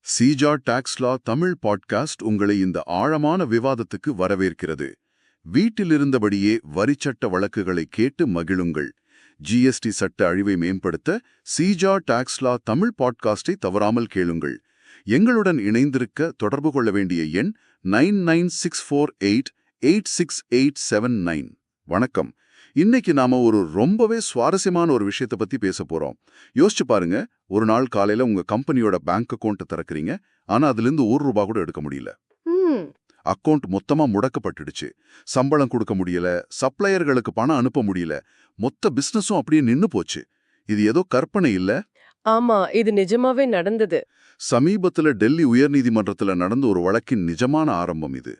Sija tax லா Tamil podcast உங்களை இந்த ஆழமான விவாதத்துக்கு வரவேற்கிறது. வீட்டிலிருந்தபடியே வரிச்சட்ட வழக்குகளை கேட்டு மகிழுங்கள். ஜிஎஸ்டி சட்ட அழிவை மேம்படுத்த சிஜா டாக்ஸ் லா தமிழ் பாட்காஸ்டை தவறாமல் கேளுங்கள். எங்களுடன் இணைந்திருக்க தொடர்பு கொள்ள வேண்டிய எண் 9964886879. வணக்கம். இன்னைக்கு நாம ஒரு ரொம்பவே சுவாரஸ்யமான ஒரு விஷயத்தை பத்தி பேச போறோம். யோசிச்சு பாருங்க, ஒரு நாள் காலையில உங்க கம்பெனியோட பேங்க் அக்கௌண்ட் திறக்கிறீங்க, ஆனா அதிலிருந்து ₹1 கூட எடுக்க முடியல. அக்கௌண்ட் மொத்தமா முடக்கப்பட்டுடுச்சு. சம்பளம் கொடுக்க முடியல, சப்ளையர்களுக்கு பணம் அனுப்ப முடியல, மொத்த பிசினஸும் அப்படியே நின்னு போச்சு. இது ஏதோ கற்பனை இல்ல. ஆமா, இது நிஜமாவே நடந்தது. சமீபத்துல டெல்லி உயர்நீதிமன்றத்துல நடந்த ஒரு வழக்கின் நிஜமான ஆரம்பம் இது.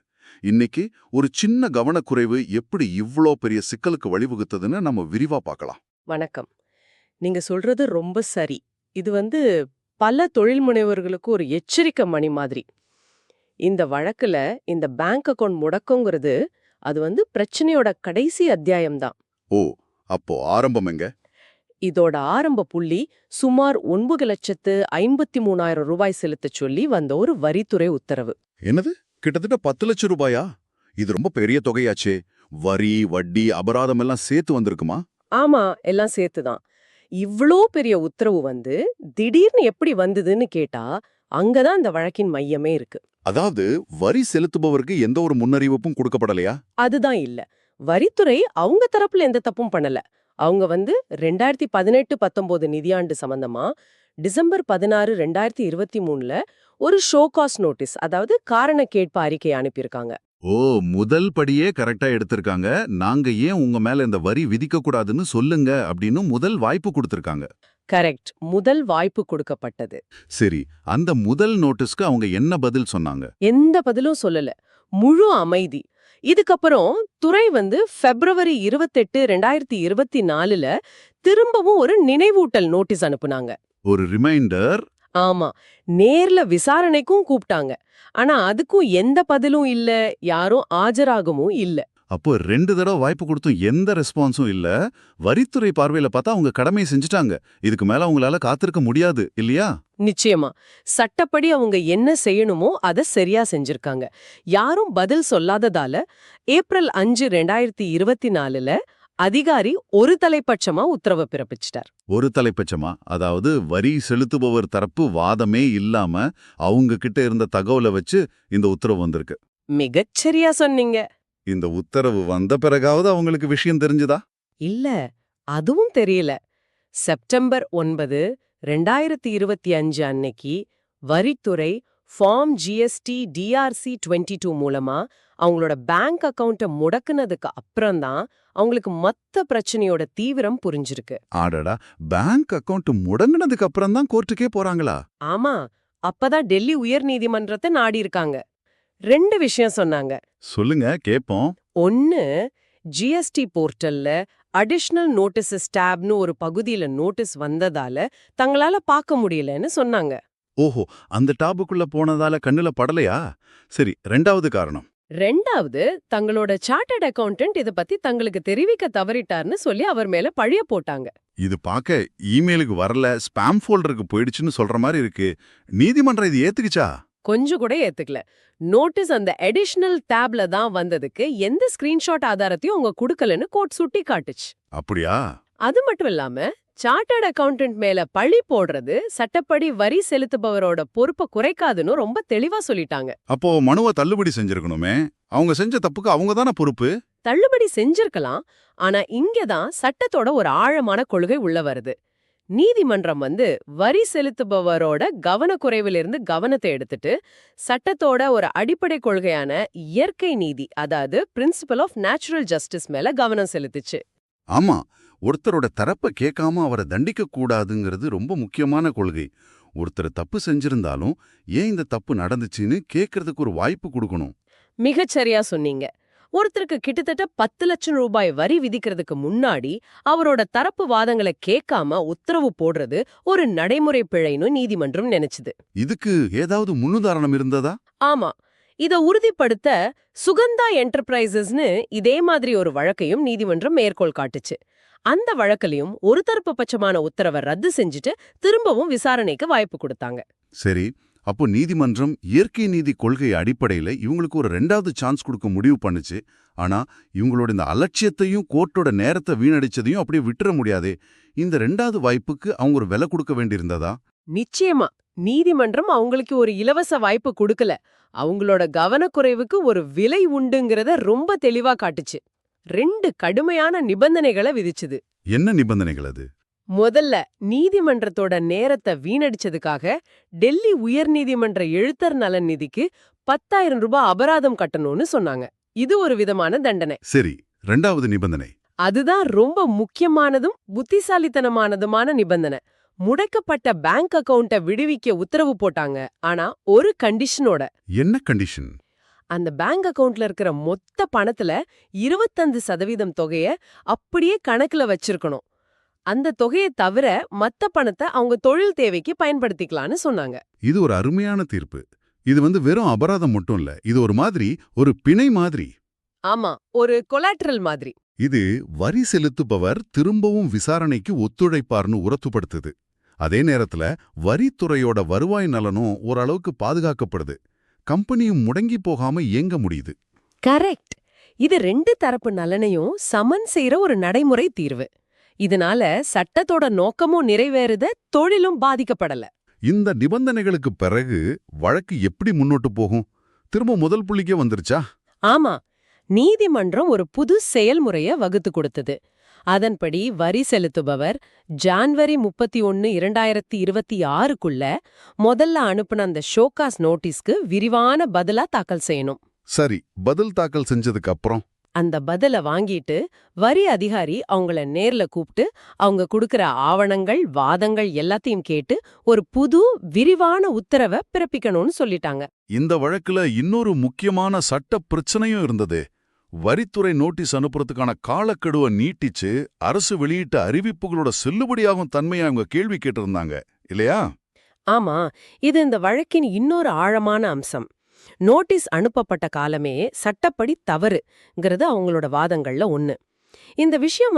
இன்னைக்கு ஒரு சின்ன கவனக்குறைவு எப்படி இவ்ளோ பெரிய சிக்கலுக்கு வழிவகுத்ததுன்னு நம்ம விரிவா பார்க்கலாம். வணக்கம். நீங்க சொல்றது ரொம்ப சரி. இது பல தொழில் முனைவோர்களுக்கு ஒரு எச்சரிக்கை மணி மாதிரி. இந்த வழக்குல இந்த பேங்க் அக்கவுண்ட் முடக்கங்கிறது அது பிரச்சனையோட கடைசி அத்தியாயம்தான். ஓ, அப்போ ஆரம்பம் எங்க? இதோட ஆரம்ப புள்ளி சுமார் 9,53,000 ரூபாய் செலுத்தச் சொல்லி வந்த ஒரு வரித்துறை உத்தரவு. என்னது, கிட்டத்தட்ட 10 லட்சம் ரூபாயா? இது ரொம்ப பெரிய தொகையாச்சே. வரி, வட்டி, அபராதம் எல்லாம் சேர்த்து வந்திருக்குமா? ஆமா, எல்லாம் சேர்த்துதான். இவ்ளோ பெரிய உத்தரவு திடீர்னு எப்படி வந்ததுன்னு கேட்டா அங்கதான் இந்த வழக்கின் மையமே இருக்கு. அதாவது வரி செலுத்துபவருக்கு எந்த ஒரு முன்னறிவிப்பும் கொடுக்கப்படலையா? அதுதான் இல்ல. வரித்துறை அவங்க தரப்புல எந்த தப்பும் பண்ணல. அவங்க 2018-19 நிதியாண்டு சம்பந்தமா டிசம்பர் 16, 2023ல ஒரு ஷோகாஸ் நோட்டீஸ், அதாவது காரண கேட்பு அறிக்கை அனுப்பியிருக்காங்க. ஓ, முதல் படியே கரெக்டா எடுத்திருக்காங்க. நாங்க ஏன் உங்க மேல இந்த வரி விதிக்க கூடாதுன்னு சொல்லுங்க அப்படின்னு முதல் வாய்ப்பு கொடுத்திருக்காங்க. கரெக்ட், முதல் வாய்ப்பு கொடுக்கப்பட்டது. சரி, அந்த முதல் நோட்டீஸ்க்கு அவங்க என்ன பதில் சொன்னாங்க? எந்த பதிலும் சொல்லல, முழு அமைதி. இதுக்கப்புறம் துறை February 28, 2024ல திரும்பவும் ஒரு நினைவூட்டல் நோட்டீஸ் அனுப்புனாங்க. ஒரு ரிமைண்டர். ஆமா, நேர்ல விசாரணைக்கும் கூப்பிட்டாங்க. ஆனா அதுக்கும் எந்த பதிலும் இல்ல, யாரும் ஆஜராகவும் இல்ல. அப்போ 2 தடவை வாய்ப்பு கொடுத்தும் எந்த ரெஸ்பான்ஸும் இல்ல. வரித்துறை பார்வையில பார்த்தா அவங்க கடமையை செஞ்சுட்டாங்க. இதுக்கு மேல அவங்களால காத்திருக்க முடியாது இல்லையா? நிச்சயமா. சட்டப்படி அவங்க என்ன செய்யணுமோ அதை சரியா செஞ்சிருக்காங்க. யாரும் பதில் சொல்லாததால ஏப்ரல் 5, 2024ல அதிகாரி ஒரு தலைப்பட்சமா உத்தரவு பிறப்பிச்சிட்டார். ஒரு தலைப்பட்சமா? அதாவது வரி செலுத்துபவர் தரப்பு வாதமே இல்லாம அவங்க கிட்ட இருந்த தகவலை வச்சு இந்த உத்தரவு வந்திருக்கு. மிகச்சரியா சொன்னீங்க. இந்த உத்தரவு வந்த பிறகாவது அவங்களுக்கு விஷயம் தெரிஞ்சுதா? இல்ல, அதுவும் தெரியல. செப்டம்பர் 9, 2025 அன்னைக்கு வரித்துறை ஃபார்ம் GST DRC 22 மூலமா அவங்களோட பேங்க் அக்கவுண்ட்டை முடக்குனதுக்கு அப்புறம்தான் அவங்களுக்கு மொத்த பிரச்சனையோட தீவிரம் புரிஞ்சிருக்கு. ஆடடா, பேங்க் அக்கவுண்ட் முடங்கினதுக்கு அப்புறம் தான் கோர்ட்டுக்கே போறாங்களா? ஆமா, அப்பதான் டெல்லி உயர் நீதிமன்றத்தை நாடி இருக்காங்க. 2 விஷயம் சொன்னாங்க. சொல்லுங்க, கேப்போம். ஒன்னு, GST போர்ட்டல்ல அடிஷனல் நோட்டீசஸ் டேப்னு ஒரு பகுதியில நோட்டீஸ் வந்ததால தங்களால பார்க்க முடியலன்னு சொன்னாங்க. ஓஹோ, அந்த டாபுக்குள்ள போனதால கண்ணுல படலையா? சரி, 2வது காரணம். 2வது, தங்களோட சார்ட்டர்ட் அக்கவுண்டன்ட் இத பத்தி தங்களுக்கு தெரிவிக்க தவறிட்டார்னு சொல்லி அவர் மேல பழிய போட்டாங்க. இது பார்க்க இமெயிலுக்கு வரல, ஸ்பாம் ஃபோல்டருக்கு போயிடுச்சுன்னு சொல்ற மாதிரி இருக்கு. நீதிமன்றம் இது ஏத்துக்குச்சா? கொஞ்சம் கூட ஏத்துக்கல. நோட்டீஸ் அந்த அடிஷனல் டேப்ல தான் வந்ததுக்கு எந்த ஸ்கிரீன்ஷாட் ஆதாரத்தையும் அவங்க கொடுக்கலன்னு கோர்ட் சுட்டி காட்டுச்சு. அப்படியா? அது மட்டும் இல்லாம சார்ட்டர்ட் அக்கவுண்டன்ட் மேல பழி போடுறது சட்டப்படி வரி செலுத்துபவரோட பொறுப்பை குறைக்காதுன்னு ரொம்ப தெளிவா சொல்லிட்டாங்க. அப்போ மனுவை தள்ளுபடி செஞ்சிருக்கணுமே. அவங்க செஞ்ச தப்புக்கு அவங்க தானே பொறுப்பு. தள்ளுபடி செஞ்சிருக்கலாம். ஆனா இங்கதான் சட்டத்தோட ஒரு ஆழமான கொள்கை உள்ள வருது. நீதிமன்றம் வரி செலுத்துபவரோட கவனக்குறைவிலிருந்து கவனத்தை எடுத்துட்டு சட்டத்தோட ஒரு அடிப்படை கொள்கையான இயற்கை நீதி, அதாவது பிரின்சிபல் ஆஃப் நேச்சுரல் ஜஸ்டிஸ் மேல கவனம் செலுத்துச்சு. ஆமா, ஒருத்தரோட தரப்பை கேட்காம அவரை தண்டிக்க கூடாதுங்கிறது ரொம்ப முக்கியமான கொள்கை. ஒருத்தர் தப்பு செஞ்சிருந்தாலும் ஏன் இந்த தப்பு நடந்துச்சுன்னு கேட்கறதுக்கு ஒரு வாய்ப்பு கொடுக்கணும். மிகச்சரியா சொன்னீங்க. ஒருத்தருக்கு கிட்டத்தட்ட 10 லட்சம் ரூபாய் வரி விதிக்கிறதுக்கு முன்னாடி அவரோட தரப்பு வாதங்களை கேட்காம உத்தரவு போடுறது ஒரு நடைமுறை பிழைன்னு நீதிமன்றம் நினைச்சுது. இதுக்கு ஏதாவது முன்னுதாரணம் இருந்ததா? ஆமா, இத உறுதிப்படுத்த சுகந்தா என்டர்பிரைசஸ்னு இதே மாதிரி ஒரு வழக்கையும் நீதிமன்றம் மேற்கோள் காட்டுச்சு. அந்த வழக்கிலையும் ஒரு தரப்பு பட்சமான உத்தரவை ரத்து செஞ்சுட்டு திரும்பவும் விசாரணைக்கு வாய்ப்பு கொடுத்தாங்க. சரி, அப்போ நீதிமன்றம் இயற்கை நீதி கொள்கை அடிப்படையில இவங்களுக்கு ஒரு 2வது சான்ஸ் கொடுக்க முடிவு பண்ணுச்சு. ஆனா இவங்களோட இந்த அலட்சியத்தையும் கோர்ட்டோட நேரத்தை வீணடிச்சதையும் அப்படியே விட்டுற முடியாதே. இந்த 2வது வாய்ப்புக்கு அவங்க ஒரு விலை கொடுக்க வேண்டியிருந்ததா? நிச்சயமா நீதிமன்றம் அவங்களுக்கு ஒரு இலவச வாய்ப்பு கொடுக்கல. அவங்களோட கவனக்குறைவுக்கு ஒரு விலை உண்டுங்கிறத ரொம்ப தெளிவா காட்டுச்சு. 2 கடுமையான நிபந்தனைகளை விதிச்சுது. என்ன நிபந்தனைகள் அது? முதல்ல நீதிமன்றத்தோட நேரத்தை வீணடிச்சதுக்காக டெல்லி உயர்நீதிமன்ற எழுத்தர் நலன் நிதிக்கு 10,000 ரூபாய் அபராதம் கட்டணும்னு சொன்னாங்க. இது ஒரு விதமான தண்டனை. சரி, 2வது நிபந்தனை. அதுதான் ரொம்ப முக்கியமானதும் புத்திசாலித்தனமானதுமான நிபந்தனை. முடக்கப்பட்ட பேங்க் அக்கவுண்ட்டை விடுவிக்க உத்தரவு போட்டாங்க. ஆனா ஒரு கண்டிஷனோட. என்ன கண்டிஷன்? அந்த பேங்க் அக்கவுண்ட்ல இருக்கிற மொத்த பணத்துல 25% தொகைய அப்படியே கணக்குல வச்சிருக்கணும். அந்த தொகையை தவிர மத்த பணத்தை அவங்க தொழில் தேவைக்கு பயன்படுத்திக்கலாம்னு சொன்னாங்க. இது ஒரு அருமையான தீர்ப்பு. இது வெறும் அபராதம் மட்டும் இல்ல, இது ஒரு மாதிரி ஒரு பிணை மாதிரி. ஆமா, ஒரு கொலாட்ரல் மாதிரி. இது வரி செலுத்துபவர் திரும்பவும் விசாரணைக்கு ஒத்துழைப்பார்னு உரத்துப்படுத்துது. அதே நேரத்துல வரித்துறையோட வருவாய் நலனும் ஓரளவுக்கு பாதுகாக்கப்படுது. கம்பெனியும் முடங்கி போகாம இயங்க முடியுது. கரெக்ட். இது 2 தரப்பு நலனையும் சமன் செய்யற ஒரு நடைமுறை தீர்வு. இதனால சட்டத்தோட நோக்கமும் நிறைவேறுத, தொழிலும் பாதிக்கப்படல. இந்த நிபந்தனைகளுக்கு பிறகு வழக்கு எப்படி முன்னோட்டு போகும்? திரும்ப முதல் புள்ளிக்கே வந்துருச்சா? ஆமா, நீதிமன்றம் ஒரு புது செயல்முறைய வகுத்து கொடுத்தது. அதன்படி வரி செலுத்துபவர் ஜான்வரி 31, 2026க்குள்ள முதல்ல அனுப்புன அந்த ஷோகாஸ் நோட்டீஸ்க்கு விரிவான பதிலா தாக்கல் செய்யணும். சரி, பதில் தாக்கல் செஞ்சதுக்கு அப்புறம் அந்த பதில வாங்கிட்டு வரி அதிகாரி அவங்கள நேர்ல கூப்பிட்டு அவங்க கொடுக்கற ஆவணங்கள், வாதங்கள் எல்லாத்தையும் கேட்டு ஒரு புது விரிவான உத்தரவை பிறப்பிக்கணும்னு சொல்லிட்டாங்க. இந்த வழக்குல இன்னொரு முக்கியமான சட்ட பிரச்சனையும் இருந்தது. வரித்துறை நோட்டீஸ் அனுப்புறதுக்கான காலக்கெடுவை நீட்டிச்சு அரசு வெளியிட்ட அறிவிப்புகளோட செல்லுபடியாகும் தன்மையை அவங்க கேள்வி கேட்டிருந்தாங்க இல்லையா? ஆமா, இது இந்த வழக்கின் இன்னொரு ஆழமான அம்சம். நோட்டீஸ் அனுப்பப்பட்ட காலமே சட்டப்படி தவறுங்கிறது அவங்களோட வாதங்கள்ல ஒண்ணு. இந்த விஷயம்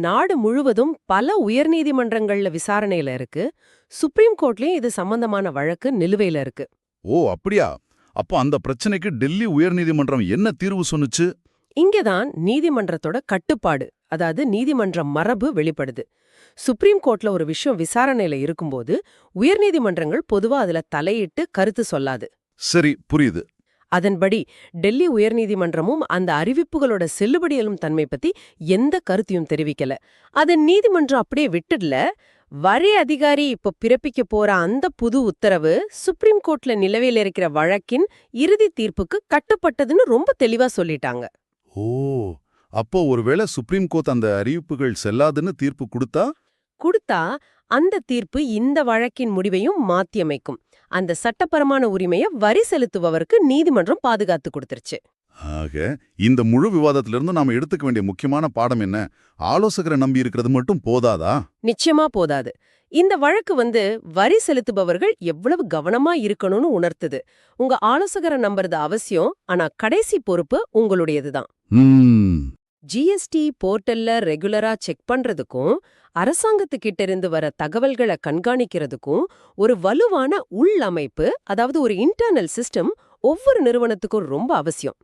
நாடு முழுவதும் பல உயர்நீதிமன்றங்கள்ல விசாரணையில இருக்கு. சுப்ரீம் கோர்ட்லயும் இது சம்பந்தமான வழக்கு நிலுவையில இருக்கு. ஓ அப்படியா? அப்போ அந்த பிரச்சனைக்கு டெல்லி உயர்நீதிமன்றம் என்ன தீர்வு சொன்னுச்சு? இங்கதான் நீதிமன்றத்தோட கட்டுப்பாடு, அதாவது நீதிமன்ற மரபு வெளிப்படுது. சுப்ரீம் கோர்ட்ல ஒரு விஷயம் விசாரணையில இருக்கும்போது உயர்நீதிமன்றங்கள் பொதுவா அதுல தலையிட்டு கருத்து சொல்லாது. சரி, புரியுது. அதன்படி டெல்லி உயர்நீதிமன்றமும் அந்த அறிவிப்புகளோட செல்லுபடியலும் தன்மை பத்தி எந்த கருத்தையும் தெரிவிக்கல. அது நீதிமன்றம் அப்படியே விட்டுடல. வரி அதிகாரி இப்ப பிறப்பிக்க போற அந்த புது உத்தரவு சுப்ரீம் கோர்ட்ல நிலவையில இருக்கிற வழக்கின் இறுதி தீர்ப்புக்கு கட்டுப்பட்டதுன்னு ரொம்ப தெளிவா சொல்லிட்டாங்க. ஓ, அப்போ ஒருவேளை சுப்ரீம் கோர்ட் அந்த அறிவிப்புகள் செல்லாதுன்னு தீர்ப்பு கொடுத்தா அந்த தீர்ப்பு இந்த வழக்கின் முடிவையும் மாத்தியமைக்கும். அந்த சட்டப்பரமான உரிமையை வரி செலுத்துபவருக்கு நீதிமன்றம் பாதுகாத்து கொடுத்துருச்சு. ஆக இந்த முழு விவாதத்திலிருந்து நாம எடுத்துக்க வேண்டிய முக்கியமான பாடம் என்ன? ஆலோசகரை நம்பி இருக்கிறது மட்டும் போதாதா? நிச்சயமா போதாது. இந்த வழக்கு வரி செலுத்துபவர்கள் எவ்வளவு கவனமா இருக்கணும்னு உணர்த்துது. உங்க ஆலோசகரை நம்புறது அவசியம், ஆனா கடைசி பொறுப்பு உங்களுடையதுதான். ஜிஎஸ்டி போர்ட்டல்ல ரெகுலரா செக் பண்றதுக்கும் அரசாங்கத்துக்கிட்ட இருந்து வர தகவல்களை கண்காணிக்கிறதுக்கும் ஒரு வலுவான உள்ளமைப்பு, அதாவது ஒரு இன்டர்னல் சிஸ்டம் ஒவ்வொரு நிறுவனத்துக்கும் ரொம்ப அவசியம்.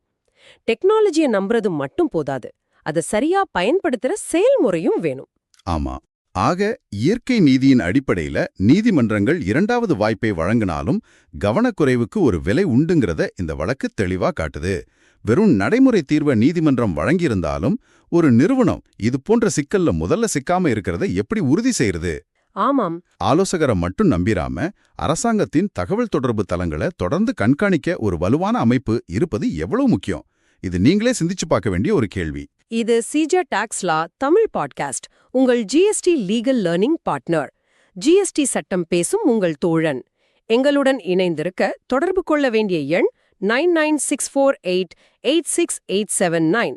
டெக்னாலஜியை நம்புறது மட்டும் போதாது, அதை சரியா பயன்படுத்துற செயல்முறையும் வேணும். ஆமா. ஆக இயற்கை நீதியின் அடிப்படையில நீதிமன்றங்கள் 2வது வாய்ப்பை வழங்கினாலும் கவனக்குறைவுக்கு ஒரு விலை உண்டுங்கிறத இந்த வழக்கு தெளிவா காட்டுது. வெறும் நடைமுறை தீர்வை நீதிமன்றம் வழங்கியிருந்தாலும் ஒரு நிறுவனம் இது போன்ற சிக்கல்ல முதல்ல சிக்காம இருக்கிறத எப்படி உறுதி செய்யறது? ஆமாம், ஆலோசகரை மட்டும் நம்பிராம அரசாங்கத்தின் தகவல் தொடர்பு தளங்களை தொடர்ந்து கண்காணிக்க ஒரு வலுவான அமைப்பு இருப்பது எவ்வளவு முக்கியம்? இது நீங்களே சிந்திச்சு பார்க்க வேண்டிய ஒரு கேள்வி. இது சிஜா டாக்ஸ் லா தமிழ் பாட்காஸ்ட், உங்கள் GST legal learning partner. GST சட்டம் பேசும் உங்கள் தோழன். எங்களுடன் இணைந்திருக்க தொடர்பு கொள்ள வேண்டிய எண் 9964886879.